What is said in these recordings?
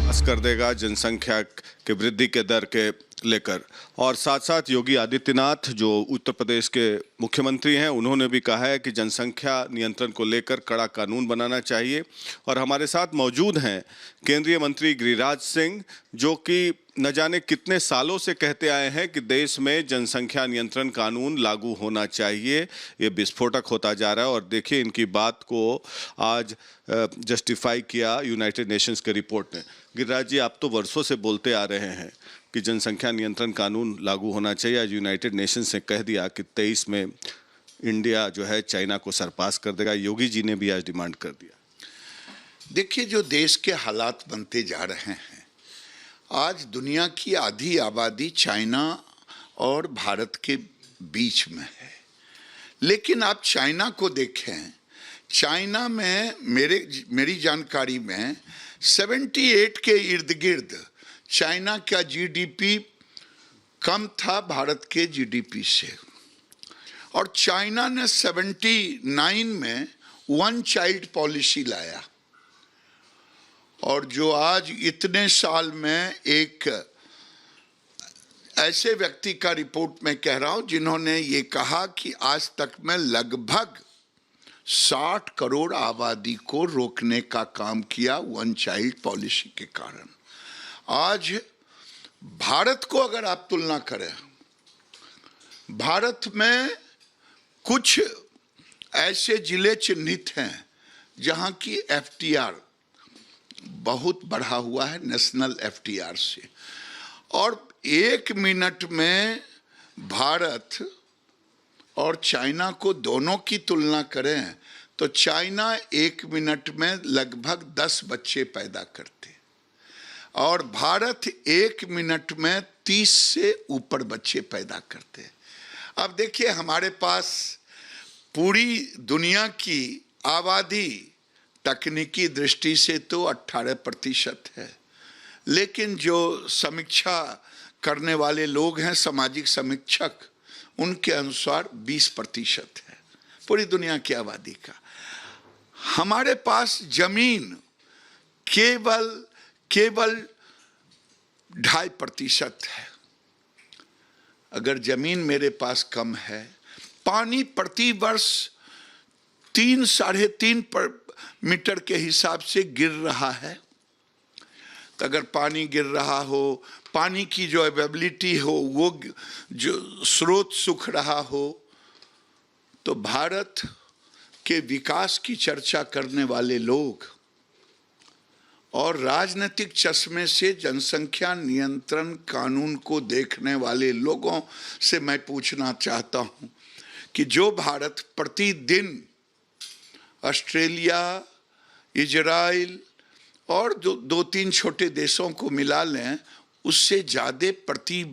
पास कर देगा जनसंख्या के वृद्धि के दर के लेकर। और साथ साथ योगी आदित्यनाथ जो उत्तर प्रदेश के मुख्यमंत्री हैं, उन्होंने भी कहा है कि जनसंख्या नियंत्रण को लेकर कड़ा कानून बनाना चाहिए। और हमारे साथ मौजूद हैं केंद्रीय मंत्री गिरिराज सिंह, जो कि न जाने कितने सालों से कहते आए हैं कि देश में जनसंख्या नियंत्रण कानून लागू होना चाहिए। ये विस्फोटक होता जा रहा है और देखिए इनकी बात को आज जस्टिफाई किया यूनाइटेड नेशंस के रिपोर्ट ने। गिरिराज जी, आप तो वर्षों से बोलते आ रहे हैं कि जनसंख्या नियंत्रण कानून लागू होना चाहिए। आज यूनाइटेड नेशंस ने कह दिया कि 23 में इंडिया जो है चाइना को सरपास कर देगा। योगी जी ने भी आज डिमांड कर दिया। देखिए, जो देश के हालात बनते जा रहे हैं, आज दुनिया की आधी आबादी चाइना और भारत के बीच में है। लेकिन आप चाइना को देखें, चाइना में मेरी जानकारी में 78 के इर्द गिर्द चाइना का जीडीपी कम था भारत के जीडीपी से, और चाइना ने 79 में वन चाइल्ड पॉलिसी लाया। और जो आज इतने साल में एक ऐसे व्यक्ति का रिपोर्ट मैं कह रहा हूं जिन्होंने ये कहा कि आज तक में लगभग 60 करोड़ आबादी को रोकने का काम किया वन चाइल्ड पॉलिसी के कारण। आज भारत को अगर आप तुलना करें, भारत में कुछ ऐसे जिले चिन्हित हैं जहां की एफटीआर बहुत बढ़ा हुआ है नेशनल एफटीआर से। और 1 मिनट में भारत और चाइना को दोनों की तुलना करें तो चाइना 1 मिनट में लगभग 10 बच्चे पैदा करते और भारत 1 मिनट में 30 से ऊपर बच्चे पैदा करते। अब देखिए, हमारे पास पूरी दुनिया की आबादी तकनीकी दृष्टि से तो 18% है, लेकिन जो समीक्षा करने वाले लोग हैं, सामाजिक समीक्षक, उनके अनुसार 20% है पूरी दुनिया की आबादी का। हमारे पास जमीन केवल 2.5% है। अगर जमीन मेरे पास कम है, पानी प्रति वर्ष 3-3.5 मीटर के हिसाब से गिर रहा है। तो अगर पानी गिर रहा हो, पानी की जो अवेलेबिलिटी हो, वो जो स्रोत सूख रहा हो, तो भारत के विकास की चर्चा करने वाले लोग और राजनीतिक चश्मे से जनसंख्या नियंत्रण कानून को देखने वाले लोगों से मैं पूछना चाहता हूं कि जो भारत प्रतिदिन ऑस्ट्रेलिया, इजराइल और 2-3 छोटे देशों को मिला लें, उससे ज़्यादा प्रति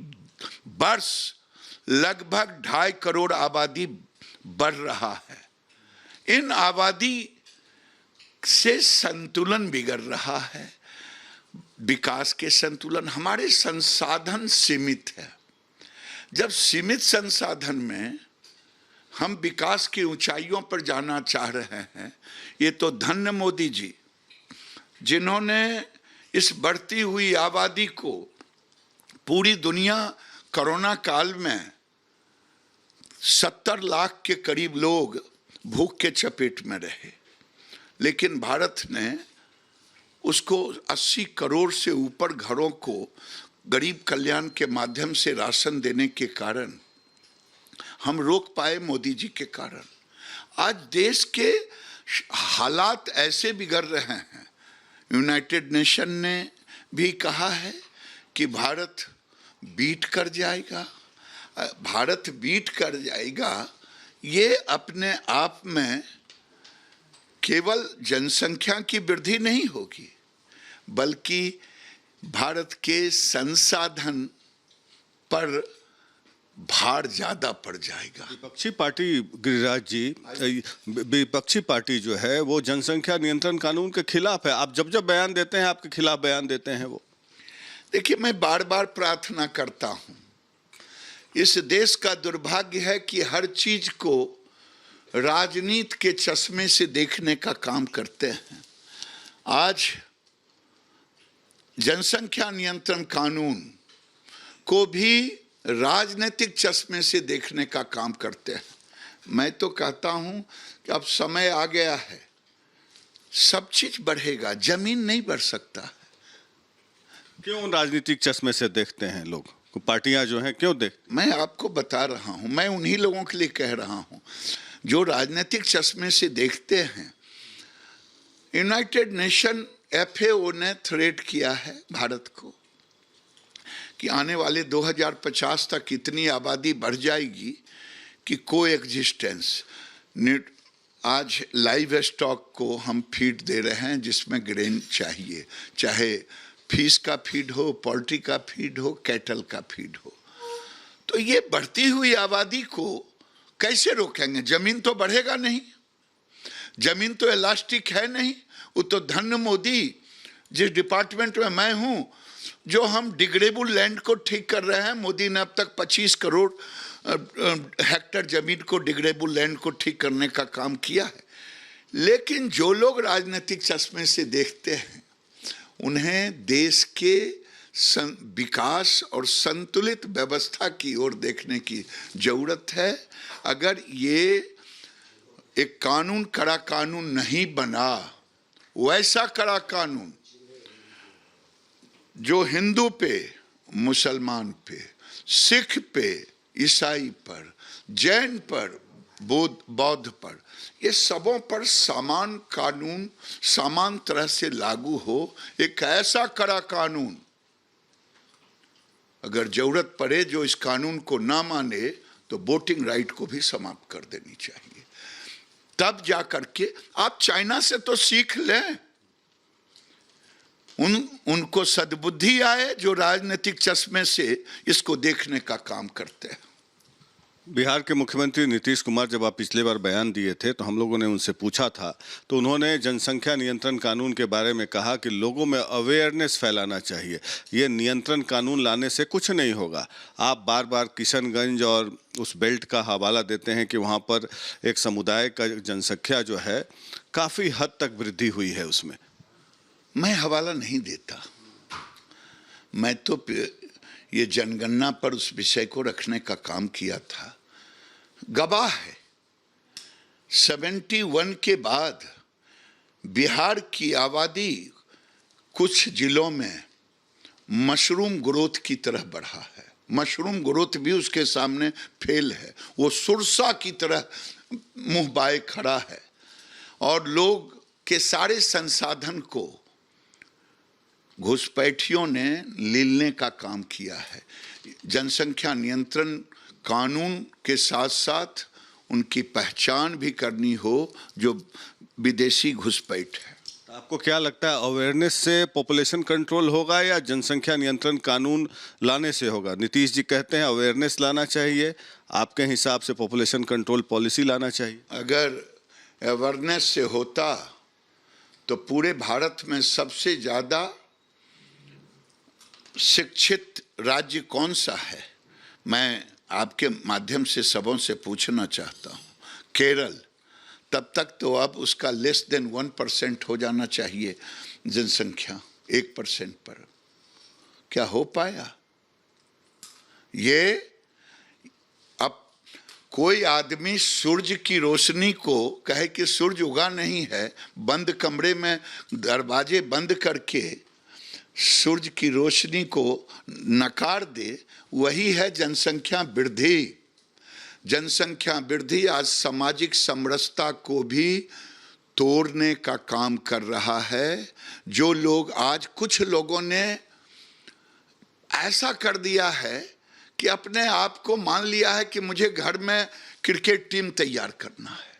वर्ष लगभग 2.5 करोड़ आबादी बढ़ रहा है। इन आबादी से संतुलन बिगड़ रहा है, विकास के संतुलन। हमारे संसाधन सीमित है। जब सीमित संसाधन में हम विकास की ऊंचाइयों पर जाना चाह रहे हैं, ये तो धन्य मोदी जी जिन्होंने इस बढ़ती हुई आबादी को, पूरी दुनिया कोरोना काल में 70 लाख के करीब लोग भूख के चपेट में रहे, लेकिन भारत ने उसको 80 करोड़ से ऊपर घरों को गरीब कल्याण के माध्यम से राशन देने के कारण हम रोक पाए, मोदी जी के कारण। आज देश के हालात ऐसे बिगड़ रहे हैं, यूनाइटेड नेशन ने भी कहा है कि भारत बीट कर जाएगा। भारत बीट कर जाएगा, ये अपने आप में केवल जनसंख्या की वृद्धि नहीं होगी, बल्कि भारत के संसाधन पर भार ज्यादा पड़ जाएगा। विपक्षी पार्टी गिरिराज जी, विपक्षी पार्टी जो है वो जनसंख्या नियंत्रण कानून के खिलाफ है। आप जब बयान देते हैं, आपके खिलाफ बयान देते हैं वो। देखिए, मैं बार बार प्रार्थना करता हूं, इस देश का दुर्भाग्य है कि हर चीज को राजनीति के चश्मे से देखने का काम करते हैं। आज जनसंख्या नियंत्रण कानून को भी राजनीतिक चश्मे से देखने का काम करते हैं। मैं तो कहता हूं कि अब समय आ गया है, सब चीज बढ़ेगा, जमीन नहीं बढ़ सकता। क्यों राजनीतिक चश्मे से देखते हैं लोग? पार्टियां जो हैं क्यों देख? मैं आपको बता रहा हूं, मैं उन्हीं लोगों के लिए कह रहा हूं जो राजनीतिक चश्मे से देखते हैं। यूनाइटेड नेशन FAO ने थ्रेट किया है भारत को कि आने वाले 2050 तक इतनी आबादी बढ़ जाएगी कि कोएग्जिस्टेंस। आज लाइव स्टॉक को हम फीड दे रहे हैं जिसमें ग्रेन चाहिए, चाहे फिश का फीड हो, पोल्ट्री का फीड हो, कैटल का फीड हो। तो ये बढ़ती हुई आबादी को कैसे रोकेंगे? जमीन तो बढ़ेगा नहीं, जमीन तो इलास्टिक है नहीं। वो तो धन मोदी, जिस डिपार्टमेंट में मैं हूं, जो हम डिग्रेडेबल लैंड को ठीक कर रहे हैं, मोदी ने अब तक 25 करोड़ हेक्टेयर जमीन को, डिग्रेडेबल लैंड को ठीक करने का काम किया है। लेकिन जो लोग राजनीतिक चश्मे से देखते हैं, उन्हें देश के विकास और संतुलित व्यवस्था की ओर देखने की जरूरत है। अगर ये एक कानून, कड़ा कानून नहीं बना, वैसा कड़ा कानून जो हिंदू पे, मुसलमान पे, सिख पे, ईसाई पर, जैन पर, बौद्ध पर, ये सबों पर समान कानून समान तरह से लागू हो, एक ऐसा कड़ा कानून, अगर जरूरत पड़े जो इस कानून को ना माने तो वोटिंग राइट को भी समाप्त कर देनी चाहिए। तब जा करके आप चाइना से तो सीख लें, उनको सद्बुद्धि आए जो राजनीतिक चश्मे से इसको देखने का काम करते हैं। बिहार के मुख्यमंत्री नीतीश कुमार जब आप पिछले बार बयान दिए थे तो हम लोगों ने उनसे पूछा था, तो उन्होंने जनसंख्या नियंत्रण कानून के बारे में कहा कि लोगों में अवेयरनेस फैलाना चाहिए, ये नियंत्रण कानून लाने से कुछ नहीं होगा। आप बार बार किशनगंज और उस बेल्ट का हवाला देते हैं कि वहाँ पर एक समुदाय का जनसंख्या जो है काफ़ी हद तक वृद्धि हुई है उसमें। मैं हवाला नहीं देता, मैं तो ये जनगणना पर उस विषय को रखने का काम किया था। गवाह है, 71 के बाद बिहार की आबादी कुछ जिलों में मशरूम ग्रोथ की तरह बढ़ा है। मशरूम ग्रोथ भी उसके सामने फेल है, वो सुरसा की तरह मुंह बाए खड़ा है और लोग के सारे संसाधन को घुसपैठियों ने लीलने का काम किया है। जनसंख्या नियंत्रण कानून के साथ साथ उनकी पहचान भी करनी हो जो विदेशी घुसपैठ है। आपको क्या लगता है, अवेयरनेस से पॉपुलेशन कंट्रोल होगा या जनसंख्या नियंत्रण कानून लाने से होगा? नीतीश जी कहते हैं अवेयरनेस लाना चाहिए, आपके हिसाब से पॉपुलेशन कंट्रोल पॉलिसी लाना चाहिए? अगर अवेयरनेस से होता तो पूरे भारत में सबसे ज़्यादा शिक्षित राज्य कौन सा है? मैं आपके माध्यम से सबों से पूछना चाहता हूँ। केरल, तब तक तो अब उसका लेस देन 1% हो जाना चाहिए जनसंख्या 1% पर। क्या हो पाया? ये अब कोई आदमी सूरज की रोशनी को कहे कि सूरज उगा नहीं है, बंद कमरे में दरवाजे बंद करके सूरज की रोशनी को नकार दे, वही है जनसंख्या वृद्धि। जनसंख्या वृद्धि आज सामाजिक समरसता को भी तोड़ने का काम कर रहा है। जो लोग आज, कुछ लोगों ने ऐसा कर दिया है कि अपने आप को मान लिया है कि मुझे घर में क्रिकेट टीम तैयार करना है।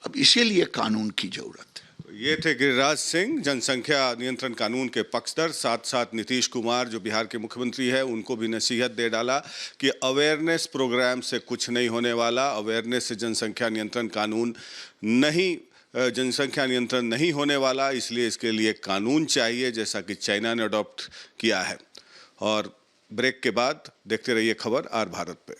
अब इसीलिए कानून की जरूरत है। ये थे गिरिराज सिंह, जनसंख्या नियंत्रण कानून के पक्षधर। साथ साथ नीतीश कुमार जो बिहार के मुख्यमंत्री है, उनको भी नसीहत दे डाला कि अवेयरनेस प्रोग्राम से कुछ नहीं होने वाला, अवेयरनेस से जनसंख्या नियंत्रण कानून नहीं, जनसंख्या नियंत्रण नहीं होने वाला, इसलिए इसके लिए कानून चाहिए जैसा कि चाइना ने अडॉप्ट किया है। और ब्रेक के बाद देखते रहिए खबर आर भारत पे।